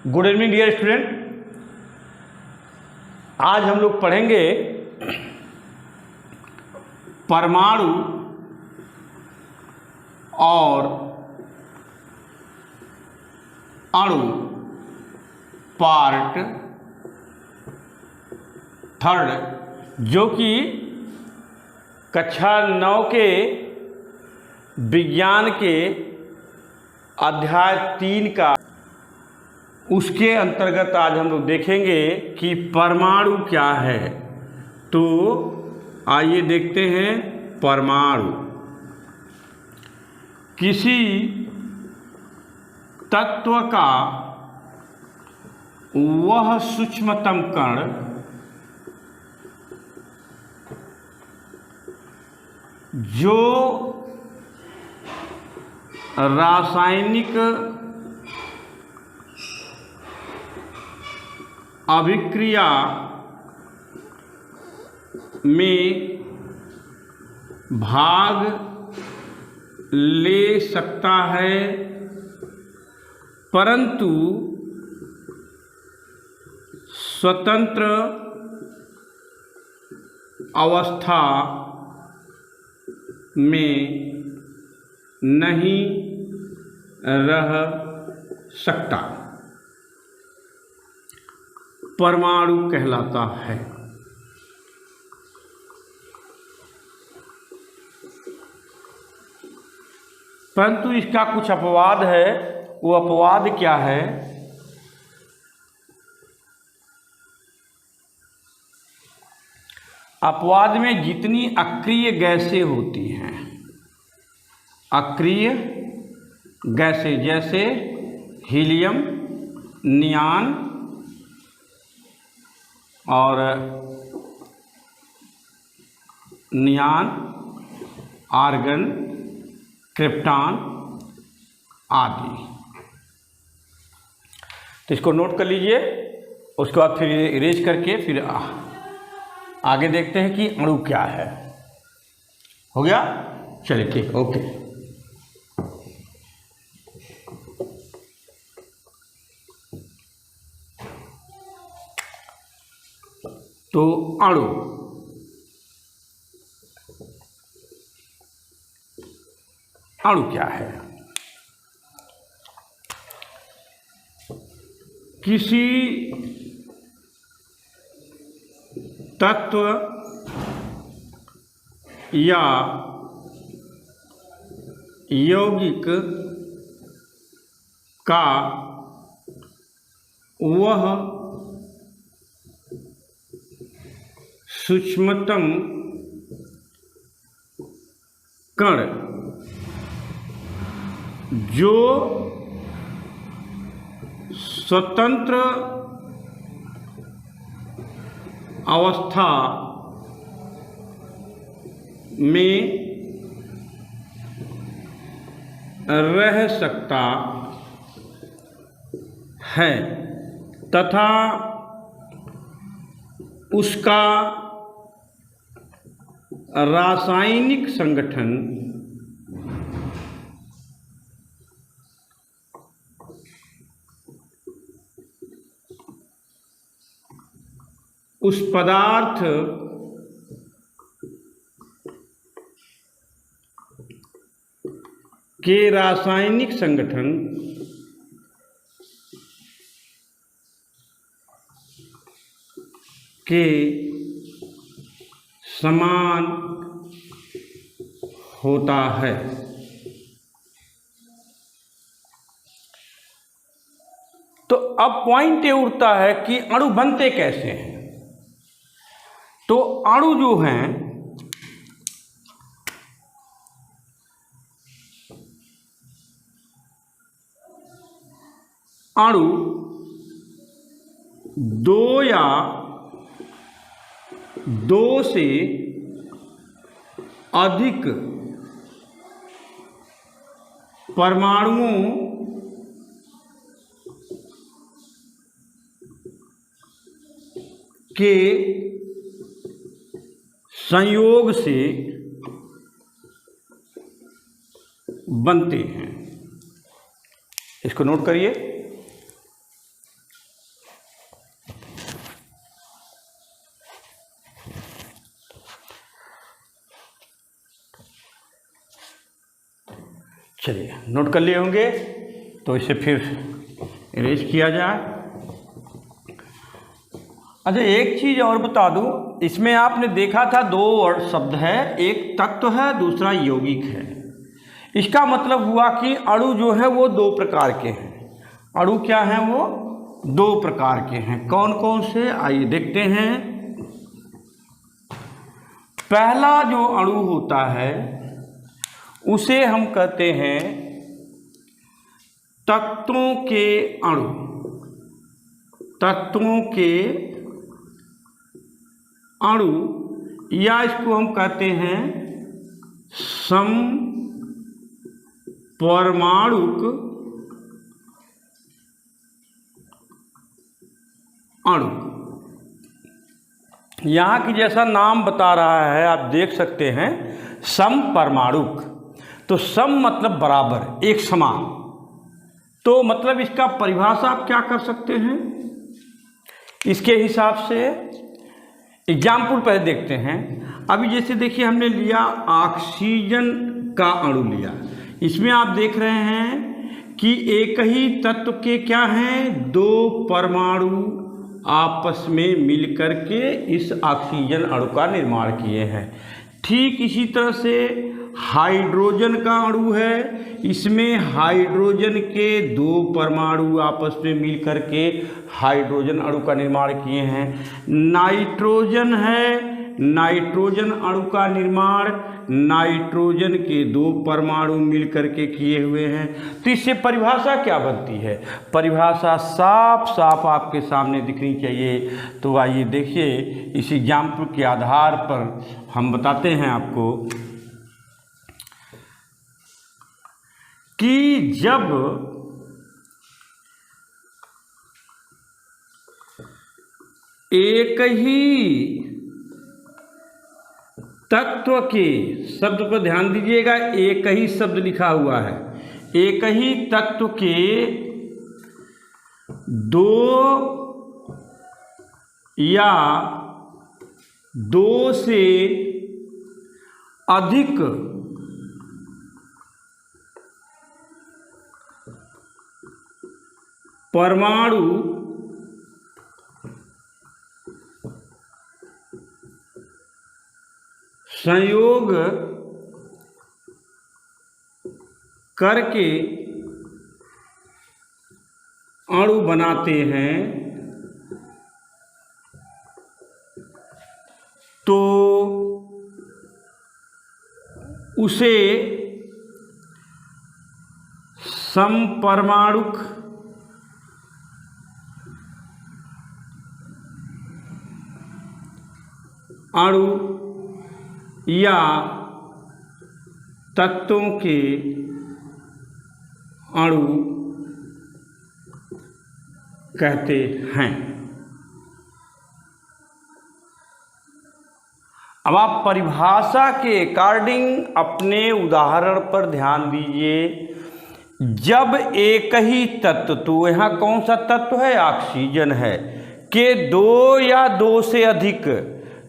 Good evening dear student. आज हम लोग पढ़ेंगे परमाणु और अणु पार्ट थर्ड, जो कि कक्षा 9 के विज्ञान के अध्याय 3 का, उसके अंतर्गत आज हम लोग देखेंगे कि परमाणु क्या है। तो आइए देखते हैं। परमाणु किसी तत्व का वह सूक्ष्मतम कण जो रासायनिक अभिक्रिया में भाग ले सकता है, परंतु स्वतंत्र अवस्था में नहीं रह सकता, परमाणु कहलाता है। परंतु इसका कुछ अपवाद है। वो अपवाद क्या है? अपवाद में जितनी अक्रिय गैसें होती हैं, अक्रिय गैसें जैसे हीलियम, नियान और आर्गन, क्रिप्टॉन आदि। तो इसको नोट कर लीजिए। उसके बाद फिर इरेज करके फिर आगे देखते हैं कि अणु क्या है। हो गया? चलिए ठीक, ओके। तो अणु क्या है? किसी तत्व या यौगिक का वह सूक्ष्मतम कण जो स्वतंत्र अवस्था में रह सकता है तथा उसका रासायनिक संगठन उस पदार्थ के रासायनिक संगठन के समान होता है। तो अब पॉइंट ये उठता है कि अणु बनते कैसे हैं। तो अणु जो हैं, अणु दो या दो से अधिक परमाणुओं के संयोग से बनते हैं। इसको नोट करिए। चलिए नोट कर लिए होंगे, तो इसे फिर इरेज किया जाए। अच्छा, एक चीज़ और बता दूं, इसमें आपने देखा था दो और शब्द है, एक तत्व है, दूसरा यौगिक है। इसका मतलब हुआ कि अणु जो है वो दो प्रकार के हैं। अणु क्या हैं? वो दो प्रकार के हैं। कौन कौन से, आइए देखते हैं। पहला जो अणु होता है उसे हम कहते हैं तत्वों के अणु। तत्वों के अणु, या इसको हम कहते हैं समपरमाणुक अणु। यहाँ की जैसा नाम बता रहा है, आप देख सकते हैं समपरमाणुक। तो सम मतलब बराबर, एक समान। तो मतलब इसका परिभाषा आप क्या कर सकते हैं इसके हिसाब से? एग्जाम्पल पहले देखते हैं। अभी जैसे देखिए, हमने लिया ऑक्सीजन का अणु लिया। इसमें आप देख रहे हैं कि एक ही तत्व के क्या हैं, दो परमाणु आपस में मिलकर के इस ऑक्सीजन अणु का निर्माण किए हैं। ठीक इसी तरह से हाइड्रोजन का अणु है। इसमें हाइड्रोजन के दो परमाणु आपस में मिलकर के हाइड्रोजन अणु का निर्माण किए हैं। नाइट्रोजन है, नाइट्रोजन अणु का निर्माण नाइट्रोजन के दो परमाणु मिलकर के किए हुए हैं। तो इससे परिभाषा क्या बनती है? परिभाषा साफ साफ आपके सामने दिखनी चाहिए। तो आइए देखिए, इस एग्जाम्पल के आधार पर हम बताते हैं आपको कि जब एक ही तत्व के, शब्द पर ध्यान दीजिएगा, एक ही शब्द लिखा हुआ है, एक ही तत्व के दो या दो से अधिक परमाणु संयोग करके अणु बनाते हैं, तो उसे समपरमाणुक अणु या तत्वों के अणु कहते हैं। अब आप परिभाषा के अकॉर्डिंग अपने उदाहरण पर ध्यान दीजिए। जब एक ही तत्व, तो यहाँ कौन सा तत्व है? ऑक्सीजन है, के दो या दो से अधिक,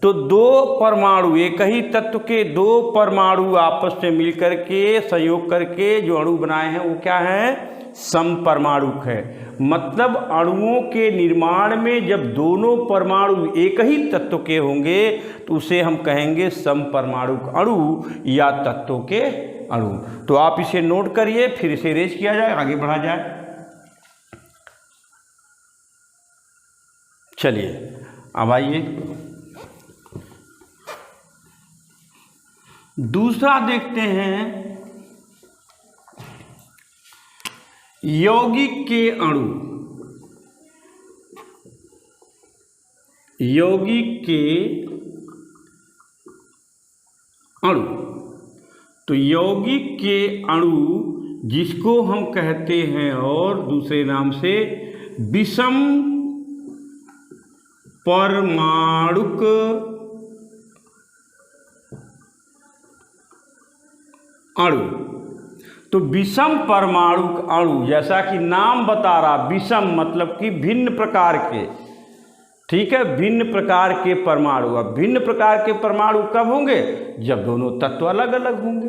तो दो परमाणु, एक ही तत्व के दो परमाणु आपस में मिलकर के संयोग करके जो अणु बनाए हैं वो क्या है? समपरमाणुक है। मतलब अणुओं के निर्माण में जब दोनों परमाणु एक ही तत्व के होंगे तो उसे हम कहेंगे समपरमाणुक अणु या तत्वों के अणु। तो आप इसे नोट करिए, फिर इसे इरेज किया जाए, आगे बढ़ा जाए। चलिए अब आइए दूसरा देखते हैं, यौगिक के अणु। यौगिक के अणु, तो यौगिक के अणु जिसको हम कहते हैं और दूसरे नाम से विषम परमाणुक अणु। तो विषम परमाणुक अणु, जैसा कि नाम बता रहा, विषम मतलब कि भिन्न प्रकार के, ठीक है, भिन्न प्रकार के परमाणु। अब भिन्न प्रकार के परमाणु कब होंगे? जब दोनों तत्व अलग अलग होंगे।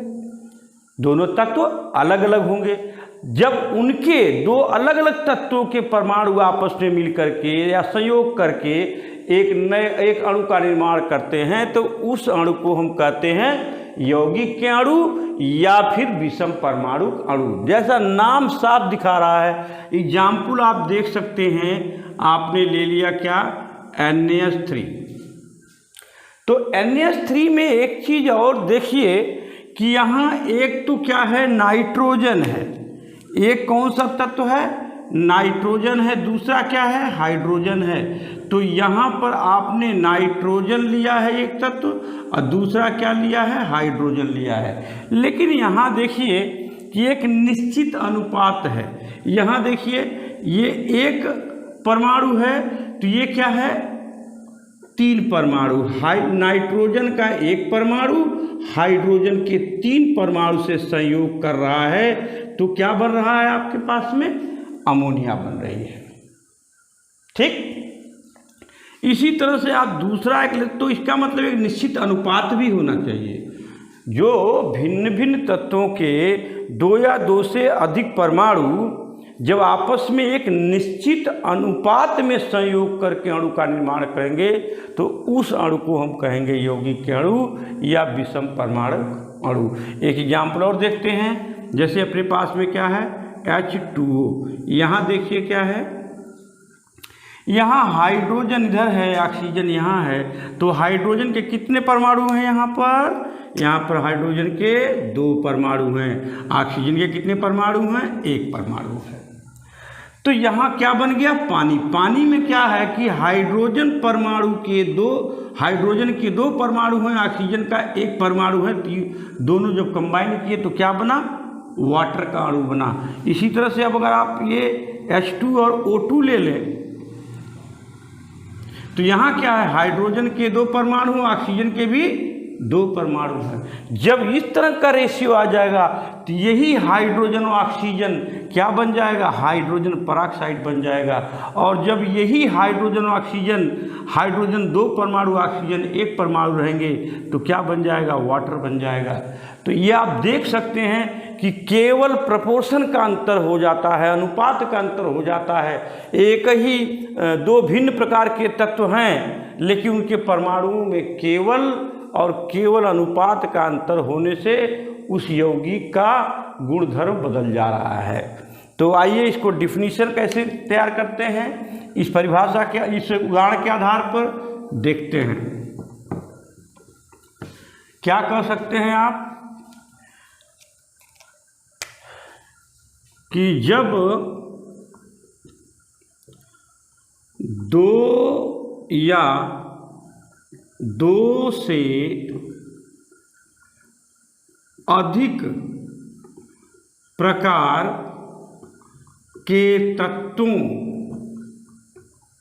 दोनों तत्व अलग अलग होंगे। जब उनके दो अलग अलग तत्वों के परमाणु आपस में मिल करके या संयोग करके एक अणु का निर्माण करते हैं तो उस अणु को हम कहते हैं यौगिक के अणु या फिर विषम परमाणु अणु। जैसा नाम साफ दिखा रहा है, एग्जाम्पल आप देख सकते हैं। आपने ले लिया क्या, NaS3। तो NaS3 में एक चीज़ और देखिए कि यहाँ एक तो क्या है, नाइट्रोजन है, एक कौन सा तत्व है, नाइट्रोजन है, दूसरा क्या है, हाइड्रोजन है। तो यहाँ पर आपने नाइट्रोजन लिया है एक तत्व और दूसरा क्या लिया है, हाइड्रोजन लिया है। लेकिन यहाँ देखिए कि एक निश्चित अनुपात है। यहाँ देखिए ये एक परमाणु है तो ये क्या है, 3 परमाणु। नाइट्रोजन का एक परमाणु हाइड्रोजन के 3 परमाणु से संयोग कर रहा है तो क्या बन रहा है आपके पास में, अमोनिया बन रही है। ठीक, इसी तरह से आप दूसरा एक, तो इसका मतलब एक निश्चित अनुपात भी होना चाहिए। जो भिन्न भिन्न तत्वों के 2 या 2 से अधिक परमाणु जब आपस में एक निश्चित अनुपात में संयोग करके अणु का निर्माण करेंगे तो उस अणु को हम कहेंगे यौगिक अणु या विषम परमाणु अणु। एक एग्जाम्पल और देखते हैं। जैसे अपने पास में क्या है, H2O। यहाँ देखिए क्या है, यहाँ हाइड्रोजन इधर है, ऑक्सीजन यहाँ है। तो हाइड्रोजन के कितने परमाणु हैं यहाँ पर, यहाँ पर हाइड्रोजन के 2 परमाणु हैं, ऑक्सीजन के कितने परमाणु हैं, 1 परमाणु है। तो यहाँ क्या बन गया, पानी। पानी में क्या है कि हाइड्रोजन के 2 परमाणु हैं, ऑक्सीजन का 1 परमाणु है। दोनों जब कंबाइन किए तो क्या बना, वाटर का अणु बना। इसी तरह से अब अगर आप ये H2 और O2 ले लें तो यहाँ क्या है, हाइड्रोजन के 2 परमाणु, ऑक्सीजन के भी 2 परमाणु हैं। जब इस तरह का रेशियो आ जाएगा तो यही हाइड्रोजन और ऑक्सीजन क्या बन जाएगा, हाइड्रोजन पेरोक्साइड बन जाएगा। और जब यही हाइड्रोजन और ऑक्सीजन, हाइड्रोजन 2 परमाणु, ऑक्सीजन 1 परमाणु रहेंगे तो क्या बन जाएगा, वाटर बन जाएगा। तो ये आप देख सकते हैं कि केवल प्रपोर्शन का अंतर हो जाता है, अनुपात का अंतर हो जाता है। एक ही 2 भिन्न प्रकार के तत्व हैं लेकिन उनके परमाणुओं में केवल अनुपात का अंतर होने से उस यौगिक का गुणधर्म बदल जा रहा है। तो आइए इसको डिफिनीशन कैसे तैयार करते हैं, इस परिभाषा के, इस उदाहरण के आधार पर देखते हैं। क्या कह सकते हैं आप कि जब 2 या 2 से अधिक प्रकार के तत्वों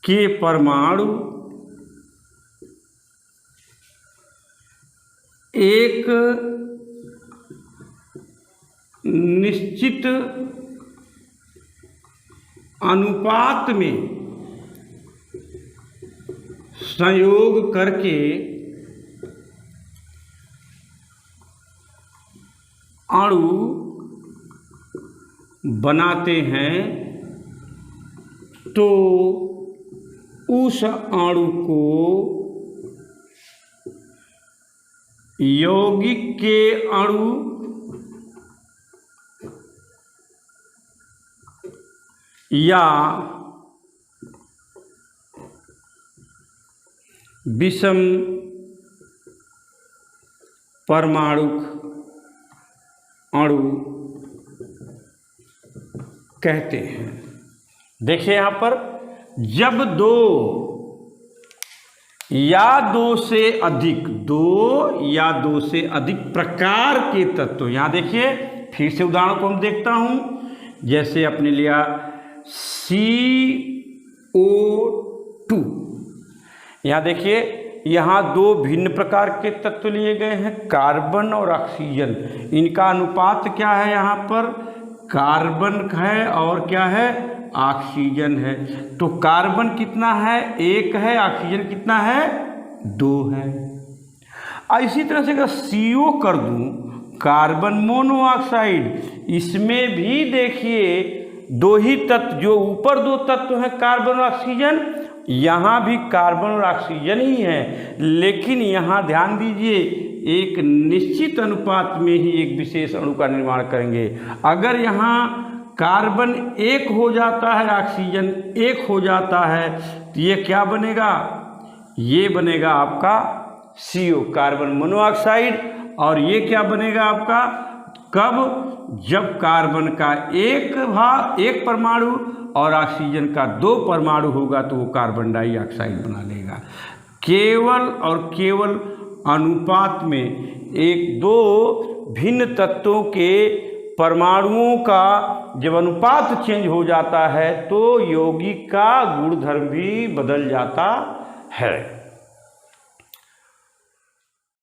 के परमाणु एक निश्चित अनुपात में संयोग करके अणु बनाते हैं तो उस अणु को यौगिक के अणु या विषम परमाणुक अणु कहते हैं। देखिए यहाँ पर जब 2 या 2 से अधिक प्रकार के तत्व, यहाँ देखिए फिर से उदाहरण को हम देखता हूँ। जैसे अपने लिया CO2, यहाँ देखिए यहाँ 2 भिन्न प्रकार के तत्व लिए गए हैं, कार्बन और ऑक्सीजन। इनका अनुपात क्या है, यहाँ पर कार्बन है और क्या है, ऑक्सीजन है। तो कार्बन कितना है, 1 है, ऑक्सीजन कितना है, 2 है। इसी तरह से अगर CO कर दूं कार्बन मोनोऑक्साइड। इसमें भी देखिए दो ही तत्व, जो ऊपर दो तत्व हैं कार्बन और ऑक्सीजन, यहाँ भी कार्बन और ऑक्सीजन ही है, लेकिन यहाँ ध्यान दीजिए एक निश्चित अनुपात में ही एक विशेष अणु का निर्माण करेंगे। अगर यहाँ कार्बन एक हो जाता है, ऑक्सीजन एक हो जाता है, तो ये क्या बनेगा, ये बनेगा आपका CO कार्बन मोनोऑक्साइड। और ये क्या बनेगा आपका, कब, जब कार्बन का एक परमाणु और ऑक्सीजन का 2 परमाणु होगा तो वो कार्बन डाइऑक्साइड बना लेगा। केवल और केवल अनुपात में एक दो भिन्न तत्वों के परमाणुओं का जब अनुपात चेंज हो जाता है तो यौगिक का गुणधर्म भी बदल जाता है।